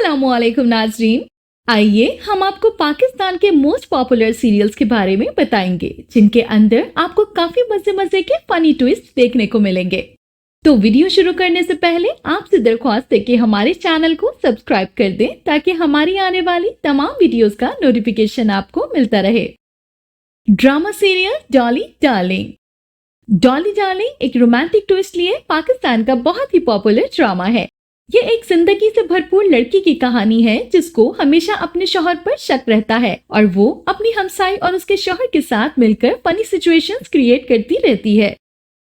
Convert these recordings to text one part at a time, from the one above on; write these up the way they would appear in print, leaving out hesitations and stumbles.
अस्सलामुअलैकुम नाजरीन। आइए हम आपको पाकिस्तान के मोस्ट पॉपुलर सीरियल्स के बारे में बताएंगे जिनके अंदर आपको काफी मजे के फनी ट्विस्ट देखने को मिलेंगे। तो वीडियो शुरू करने से पहले आपसे दरख्वास्त है कि हमारे चैनल को सब्सक्राइब कर दें ताकि हमारी आने वाली तमाम वीडियोस का नोटिफिकेशन आपको मिलता रहे। Drama serial Dolly darling. Dolly darling एक रोमांटिक ट्विस्ट लिए पाकिस्तान का बहुत ही पॉपुलर ड्रामा है। ये एक जिंदगी से भरपूर लड़की की कहानी है जिसको हमेशा अपने शौहर पर शक रहता है और वो अपनी हमसाई और उसके शौहर के साथ मिलकर फनी सिचुएशंस क्रिएट करती रहती है।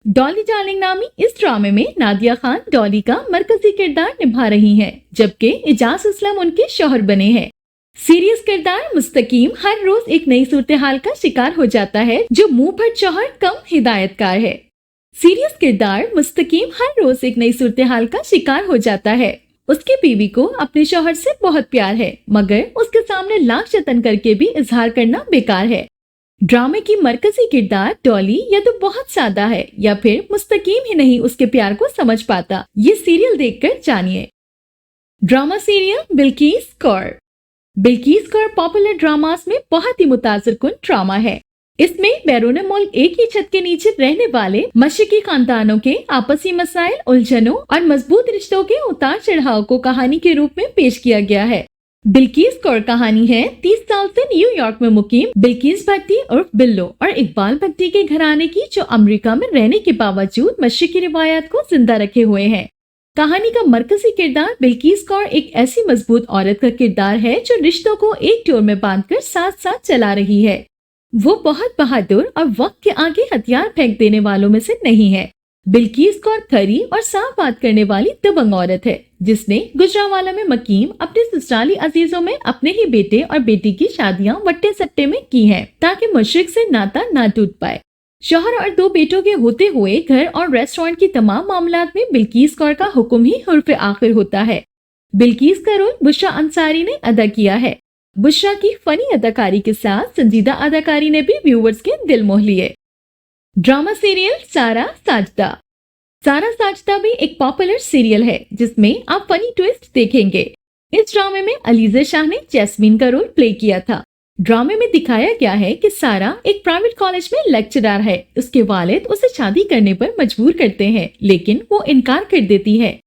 डॉली डार्लिंग नामी इस ड्रामे में नादिया खान डॉली का मरकजी किरदार निभा रही हैं, जबकि इजाज असलम उनके शौहर बने हैं। सीरियस किरदार मुस्तकीम हर रोज एक नई सूरत हाल का शिकार हो जाता है जो मुंह फट शौहर कम हिदायतकार है। सीरियस किरदार मुस्तकीम हर रोज एक नई सूरत हाल का शिकार हो जाता है। उसकी बीवी को अपने शौहर से बहुत प्यार है, मगर उसके सामने लाख जतन करके भी इजहार करना बेकार है। ड्रामे की मरकजी किरदार डॉली या तो बहुत सादा है या फिर मुस्तकीम ही नहीं उसके प्यार को समझ पाता। ये सीरियल देखकर जानिए। Drama serial Bilkis Kaur. Bilkis Kaur popular dramas में बहुत ही मुतासिरकुन ड्रामा है। इसमें बैरून मुल्क एक ही छत के नीचे रहने वाले मशरकी खानदानों के आपसी मसाइल, उलझनों और मजबूत रिश्तों के उतार चढ़ाव को कहानी के रूप में पेश किया गया है। बिल्किस कौर कहानी है 30 साल से न्यूयॉर्क में मुकीम बिल्किस भट्टी उर्फ बिल्लो और इकबाल भट्टी के घराने की, जो अमेरिका में रहने के बावजूद मशरकी रिवायात को जिंदा रखे हुए हैं। कहानी का मरकजी किरदार बिल्किस कौर एक ऐसी मजबूत औरत का किरदार है जो रिश्तों को एक डोर में बांधकर साथ साथ चला रही है। वो बहुत बहादुर और वक्त के आगे हथियार फेंक देने वालों में से नहीं है। बिल्किस कौर खरी और साफ बात करने वाली दबंग औरत है जिसने गुजरावाला में मकीम अपने ससुराली अजीजों में अपने ही बेटे और बेटी की शादियां वट्टे सट्टे में की हैं ताकि मुशरिक से नाता ना टूट पाए। शौहर और 2 बेटों के होते हुए घर और रेस्टोरेंट की तमाम मामलात में बिल्किस कौर का हुक्म ही हुर्फ आखिर होता है। बिल्किस का रोल बुशरा अंसारी ने अदा किया है। बुशरा की फनी अदाकारी के साथ संजीदा अदाकारी ने भी व्यूवर्स के दिल मोह लिए। ड्रामा सीरियल सारा साजदा। सारा साजदा भी एक पॉपुलर सीरियल है जिसमें आप फनी ट्विस्ट देखेंगे। इस ड्रामे में अलीजा शाह ने जैस्मीन का रोल प्ले किया था। ड्रामे में दिखाया गया है कि सारा एक प्राइवेट कॉलेज में लेक्चरर है। उसके वालिद उसे शादी करने पर मजबूर करते हैं लेकिन वो इनकार कर देती है।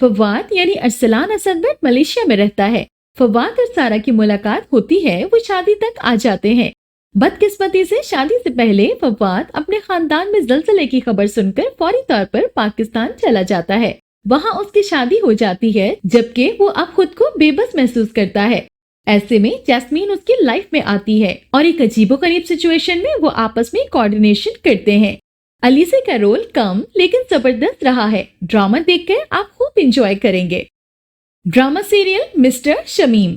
फवाद यानी अरसलान असद भट्ट मलेशिया में रहता है। फवाद और सारा की मुलाकात होती है, वो शादी तक आ जाते हैं। बदकिस्मती से शादी से पहले फवाद अपने खानदान में जलजले की खबर सुनकर फौरी तौर पर पाकिस्तान चला जाता है। वहाँ उसकी शादी हो जाती है जबकि वो अब खुद को बेबस महसूस करता है। ऐसे में जैस्मीन उसकी लाइफ में आती है और एक अजीबोगरीब सिचुएशन में वो आपस में कोऑर्डिनेशन करते हैं। अलीसे का रोल कम लेकिन जबरदस्त रहा है। ड्रामा देखकर आप खूब इंजॉय करेंगे। Drama serial mister Shamim.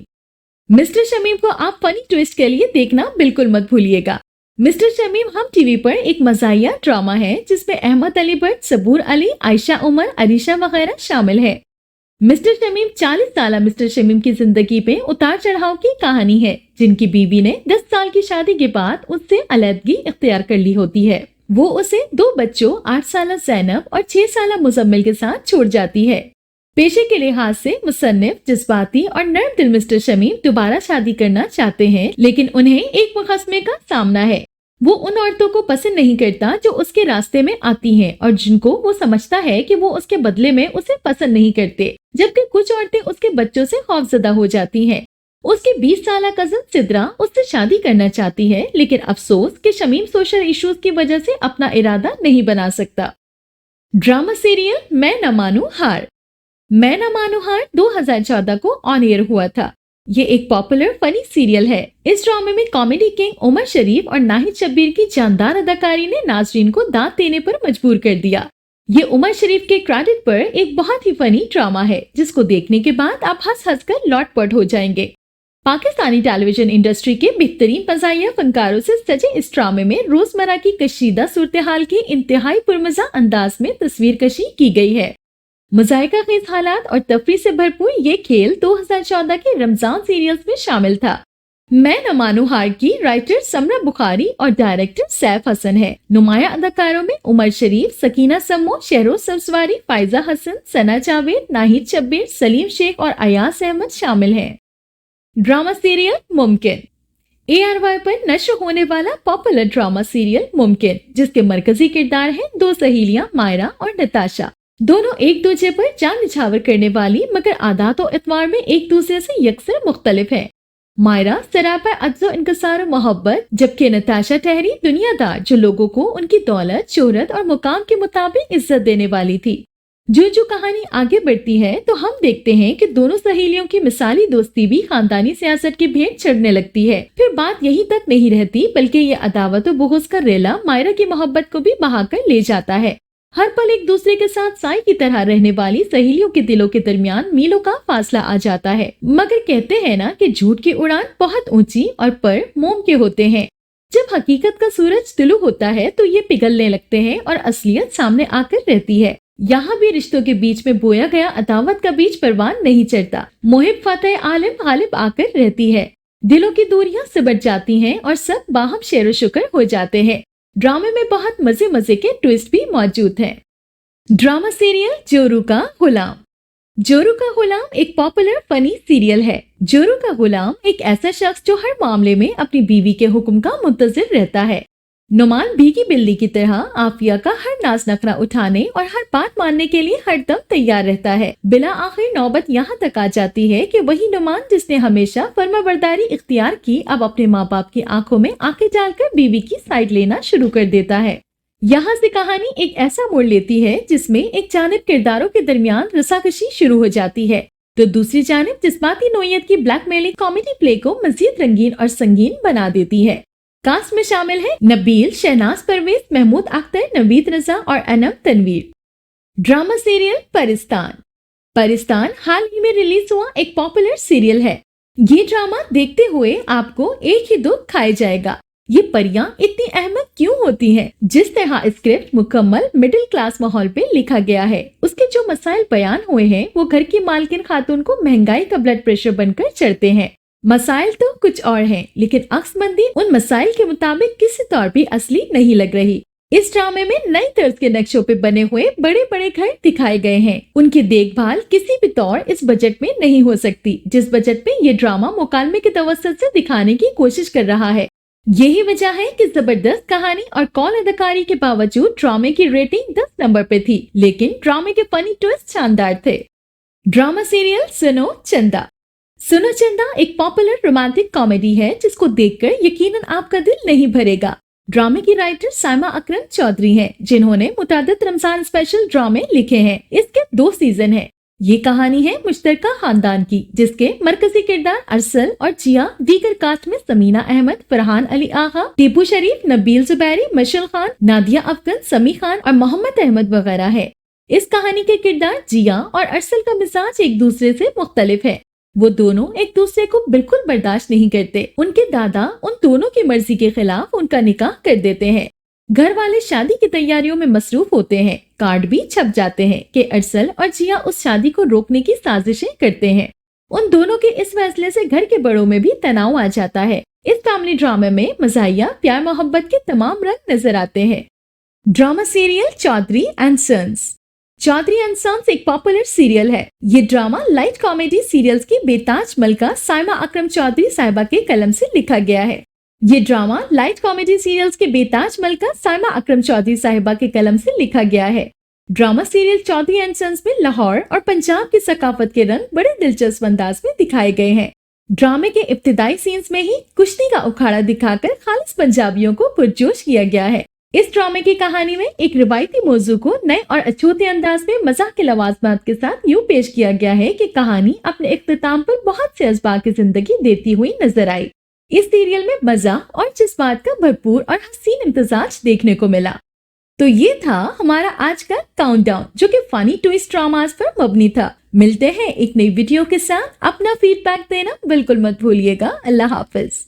Mister Shamim को आप फनी ट्विस्ट के लिए देखना बिल्कुल मत भूलिएगा। मिस्टर शमीम हम टीवी पर एक मज़ाहिया ड्रामा है जिसमें अहमद अली भट्ट, सबूर अली, आयशा उमर, अरीशा वगैरह शामिल है। मिस्टर शमीम 40 साल मिस्टर शमीम की जिंदगी पे उतार चढ़ाव की कहानी है, जिनकी बीवी ने 10 साल की शादी के बाद उससे अलहदगी इख्तियार कर ली होती है। वो उसे 2 बच्चों 8 साल जैनब और 6 साल मुजम्मिल के साथ छोड़ जाती है। पेशे के लिहाज से मुसन्निफ, जज्बाती और नर्म दिल मिस्टर शमीम दोबारा शादी करना चाहते हैं लेकिन उन्हें एक मुकदमे का सामना है। वो उन औरतों को पसंद नहीं करता जो उसके रास्ते में आती हैं और जिनको वो समझता है कि वो उसके बदले में उसे पसंद नहीं करते, जबकि कुछ औरतें उसके बच्चों से खौफजदा हो जाती हैं। उसकी 20 साल कजन सिद्रा उससे शादी करना चाहती है लेकिन अफसोस कि शमीम सोशल इश्यूज की वजह से अपना इरादा नहीं बना सकता। ड्रामा सीरियल मैं न मानू हार। मैं न मानू हार 2014 को ऑन एयर हुआ था। ये एक पॉपुलर फनी सीरियल है। इस ड्रामे में कॉमेडी किंग उमर शरीफ और नाहिद शब्बीर की जानदार अदाकारी ने नाजरीन को दांत देने पर मजबूर कर दिया। ये उमर शरीफ के क्रेडिट पर एक बहुत ही फनी ड्रामा है जिसको देखने के बाद आप हंस हंस कर लौटपट हो जाएंगे। पाकिस्तानी टेलीविजन इंडस्ट्री के बेहतरीन मज़ाहिया फनकारों से सजे इस ड्रामे में रोजमर्रा की कशीदा सूरत हाल की इंतहाई पुरमजा अंदाज में तस्वीर कशी की गई है। मज़ाहिका खेज हालात और तफरी से भरपूर ये खेल 2014 के रमजान सीरियल्स में शामिल था। मैं न मानू हार की राइटर समरा बुखारी और डायरेक्टर सैफ हसन है। नुमाया अदाकारों में उमर शरीफ, सकीना सम्मो, शहरोज सब्जवारी, फायजा हसन, सना जावेद, नाहिद शब्बीर, सलीम शेख और अयास अहमद शामिल हैं। ड्रामा सीरियल मुमकिन। ARY पर नश्र होने वाला पॉपुलर ड्रामा सीरियल मुमकिन, जिसके मरकजी किरदार हैं दो सहेलियां मायरा और नताशा। दोनों एक दूसरे पर जान निछावर करने वाली मगर आदात और इतवार में एक दूसरे से यकसर मुख्तलिफ है। मायरा सरापा अज्जो इनकसार मोहब्बत, जबकि नताशा ठहरी दुनियादार जो लोगों को उनकी दौलत, शोहरत और मुकाम के मुताबिक इज्जत देने वाली थी। जो कहानी आगे बढ़ती है तो हम देखते हैं कि दोनों सहेलियों की मिसाली दोस्ती भी खानदानी सियासत की भेंट चढ़ने लगती है। फिर बात यहीं तक नहीं रहती, बल्कि ये अदावत और बुग़्ज़ का रेला मायरा की मोहब्बत को भी बहाकर ले जाता है। हर पल एक दूसरे के साथ साई की तरह रहने वाली सहेलियों के दिलों के दरमियान मीलों का फासला आ जाता है। मगर कहते हैं ना कि झूठ की उड़ान बहुत ऊंची और पर मोम के होते हैं। जब हकीकत का सूरज तुलू होता है तो ये पिघलने लगते हैं और असलियत सामने आकर रहती है। यहाँ भी रिश्तों के बीच में बोया गया अदावत का बीज परवान नहीं चढ़ता। मुहिब फतेह आलिम गालिब आकर रहती है। दिलों की दूरियां सिमट जाती हैं और सब बाहम शेर शुक्र हो जाते हैं। ड्रामे में बहुत मजे के ट्विस्ट भी मौजूद हैं। ड्रामा सीरियल जोरू का गुलाम। जोरू का गुलाम एक पॉपुलर फनी सीरियल है। जोरू का गुलाम एक ऐसा शख्स जो हर मामले में अपनी बीवी के हुक्म का मुंतजिर रहता है। नुमान भीगी बिल्ली की तरह आफिया का हर नाज नखरा उठाने और हर बात मानने के लिए हरदम तैयार रहता है। बिला आखिर नौबत यहाँ तक आ जाती है कि वही नुमान जिसने हमेशा फर्माबरदारी इख्तियार की, अब अपने माँ बाप की आंखों में आंखें डालकर बीवी की साइड लेना शुरू कर देता है। यहाँ से कहानी एक ऐसा मोड़ लेती है जिसमें एक जानिब किरदारों के दरमियान रसाकशी शुरू हो जाती है, तो दूसरी जानिब जज्बाती नोयत की ब्लैकमेलिंग कॉमेडी प्ले को मजीद रंगीन और संगीन बना देती है। कास्ट में शामिल है नबील, शहनाज परवेज, महमूद अख्तर, नवीद रजा और अनम तनवीर। Drama serial Paristan. परिस्तान हाल ही में रिलीज हुआ एक पॉपुलर सीरियल है। ये ड्रामा देखते हुए आपको एक ही दुख खाया जाएगा। ये परियां इतनी अहमद क्यों होती हैं? जिस तरह स्क्रिप्ट मुकम्मल मिडिल क्लास माहौल पे लिखा गया है, उसके जो मसाइल बयान हुए हैं वो घर की मालकिन खातून को महंगाई का ब्लड प्रेशर बनकर चढ़ते हैं। मसाइल तो कुछ और हैं, लेकिन अक्समंदी उन मसाइल के मुताबिक किसी तौर भी असली नहीं लग रही। इस ड्रामे में नई तर्ज के नक्शों पे बने हुए बड़े बड़े घर दिखाए गए हैं। उनकी देखभाल किसी भी तौर इस बजट में नहीं हो सकती, जिस बजट में ये ड्रामा मुकालमे के तवस्सुत से दिखाने की कोशिश कर रहा है। यही वजह है कि जबरदस्त कहानी और कौल अदाकारी के बावजूद ड्रामे की रेटिंग 10 नंबर पे थी, लेकिन ड्रामे के फनी ट्विस्ट शानदार थे। ड्रामा सीरियल सुनो चंदा। सुनो चंदा एक पॉपुलर रोमांटिक कॉमेडी है जिसको देखकर यकीनन आपका दिल नहीं भरेगा। ड्रामे की राइटर साइमा अकरम चौधरी हैं, जिन्होंने मुतादिद रमजान स्पेशल ड्रामे लिखे हैं। इसके 2 सीजन हैं। ये कहानी है मुश्तरका खानदान की, जिसके मरकजी किरदार अरसल और जिया, दीगर कास्ट में समीना अहमद, फरहान अली आगा, टीपू शरीफ, नबील जुबैरी, मशल खान, नादिया अफगन, समी खान और मोहम्मद अहमद वगैरह है। इस कहानी के किरदार जिया और अरसल का मिजाज एक दूसरे से मुख्तलिफ है। वो दोनों एक दूसरे को बिल्कुल बर्दाश्त नहीं करते। उनके दादा उन दोनों की मर्जी के खिलाफ उनका निकाह कर देते हैं। घर वाले शादी की तैयारियों में मसरूफ होते हैं। कार्ड भी छप जाते हैं कि अरसल और जिया उस शादी को रोकने की साजिशें करते हैं। उन दोनों के इस फैसले से घर के बड़ों में भी तनाव आ जाता है। इस फैमिली ड्रामे में मज़ाहिया प्यार मोहब्बत के तमाम रंग नजर आते हैं। Drama serial Chaudhry and sons. Chaudhry and sons एक पॉपुलर सीरियल है। ये ड्रामा लाइट कॉमेडी सीरियल्स की बेताज मलका साइमा अकरम चौधरी साहिबा के कलम से लिखा गया है। ये ड्रामा लाइट कॉमेडी सीरियल्स के बेताज मलका साइमा अकरम चौधरी साहिबा के कलम से लिखा गया है। Drama serial Chaudhry and sons में लाहौर और पंजाब की सकाफत के रंग बड़े दिलचस्प अंदाज में दिखाए गए हैं। ड्रामे के इब्तिदाई सीन्स में ही कुश्ती का उखाड़ा दिखाकर खालिस पंजाबियों को पुरजोश किया गया है। इस ड्रामे की कहानी में एक रिवायती मौजू को नए और अछूते अंदाज में मजाक के लवाजमात के साथ यूँ पेश किया गया है कि कहानी अपने इख्तिताम पर बहुत से असबाब की जिंदगी देती हुई नजर आई। इस सीरियल में मजा और जज्बात का भरपूर और हसीन इम्तजाज देखने को मिला। तो ये था हमारा आज का काउंटडाउन, जो कि फनी ट्विस्ट ड्रामास पर मबनी था। मिलते हैं एक नई वीडियो के साथ। अपना फीडबैक देना बिल्कुल मत भूलिएगा। अल्लाह हाफिज।